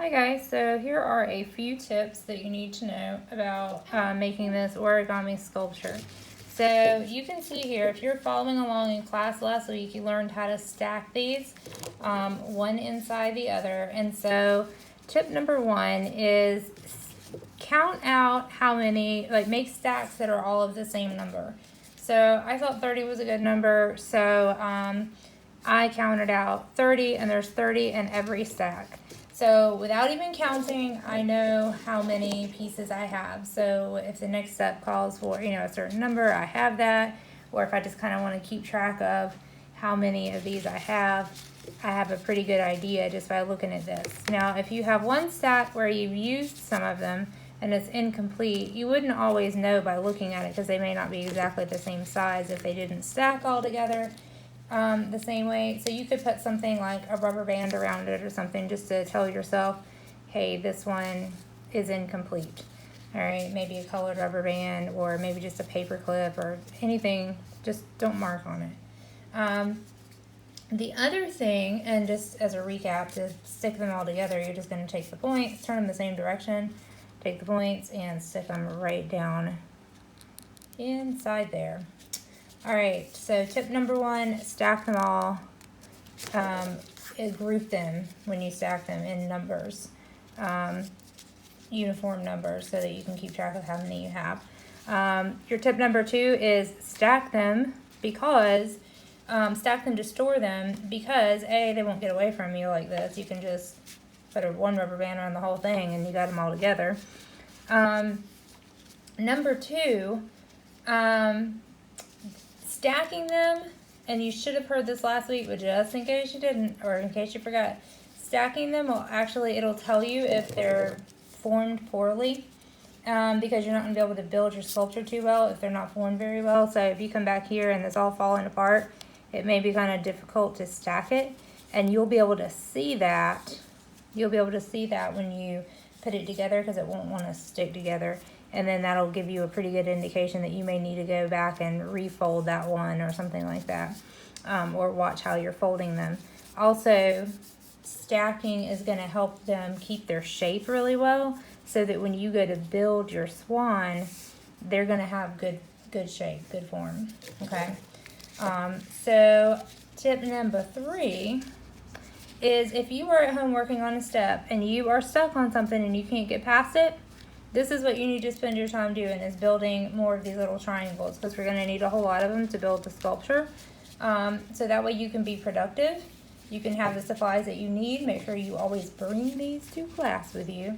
Hi guys, so here are a few tips that you need to know about making this origami sculpture. So you can see here, if you're following along in class last week, you learned how to stack these one inside the other. And so tip number one is count out how many, make stacks that are all of the same number. So I thought 30 was a good number, so I counted out 30, and there's 30 in every stack. So without even counting, I know how many pieces I have. So if the next step calls for, a certain number, I have that. Or if I just kind of want to keep track of how many of these I have a pretty good idea just by looking at this. Now, if you have one stack where you've used some of them and it's incomplete, you wouldn't always know by looking at it because they may not be exactly the same size if they didn't stack all together the same way. So you could put something like a rubber band around it or something just to tell yourself, hey, this one is incomplete. All right, maybe a colored rubber band or maybe just a paper clip or anything, just don't mark on it. The other thing, and just as a recap, to stick them all together, you're just going to take the points, turn them the same direction, take the points and stick them right down inside there. All right, so tip number one, stack them all, group them when you stack them in numbers, uniform numbers, so that you can keep track of how many you have. Your tip number two is stack them to store them because A, they won't get away from you like this. You can just put one rubber band around the whole thing and you got them all together. Number two, stacking them, and you should have heard this last week, but just in case you didn't, or in case you forgot, stacking them will it'll tell you if they're formed poorly, because you're not going to be able to build your sculpture too well if they're not formed very well. So if you come back here and it's all falling apart, it may be kind of difficult to stack it, and you'll be able to see that. You'll be able to see that when you put it together because it won't want to stick together. And then that'll give you a pretty good indication that you may need to go back and refold that one or something like that, or watch how you're folding them. Also, stacking is going to help them keep their shape really well so that when you go to build your swan, they're going to have good shape, good form, okay? So tip number three is if you are at home working on a step and you are stuck on something and you can't get past it, this is what you need to spend your time doing, is building more of these little triangles, because we're going to need a whole lot of them to build the sculpture. So that way you can be productive. You can have the supplies that you need. Make sure you always bring these to class with you,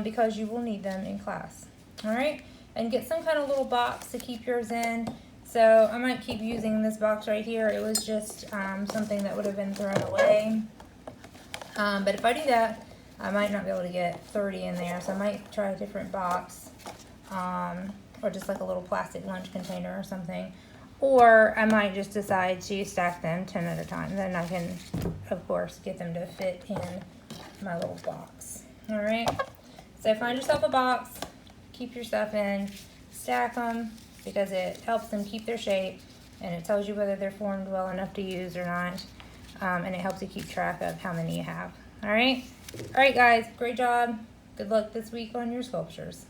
because you will need them in class. All right? And get some kind of little box to keep yours in. So I might keep using this box right here. It was just something that would have been thrown away. But if I do that, I might not be able to get 30 in there, so I might try a different box, or just like a little plastic lunch container or something. Or I might just decide to stack them 10 at a time. Then I can, of course, get them to fit in my little box. All right? So find yourself a box, keep your stuff in, stack them, because it helps them keep their shape, and it tells you whether they're formed well enough to use or not, and it helps you keep track of how many you have. All right? All right, guys, great job. Good luck this week on your sculptures.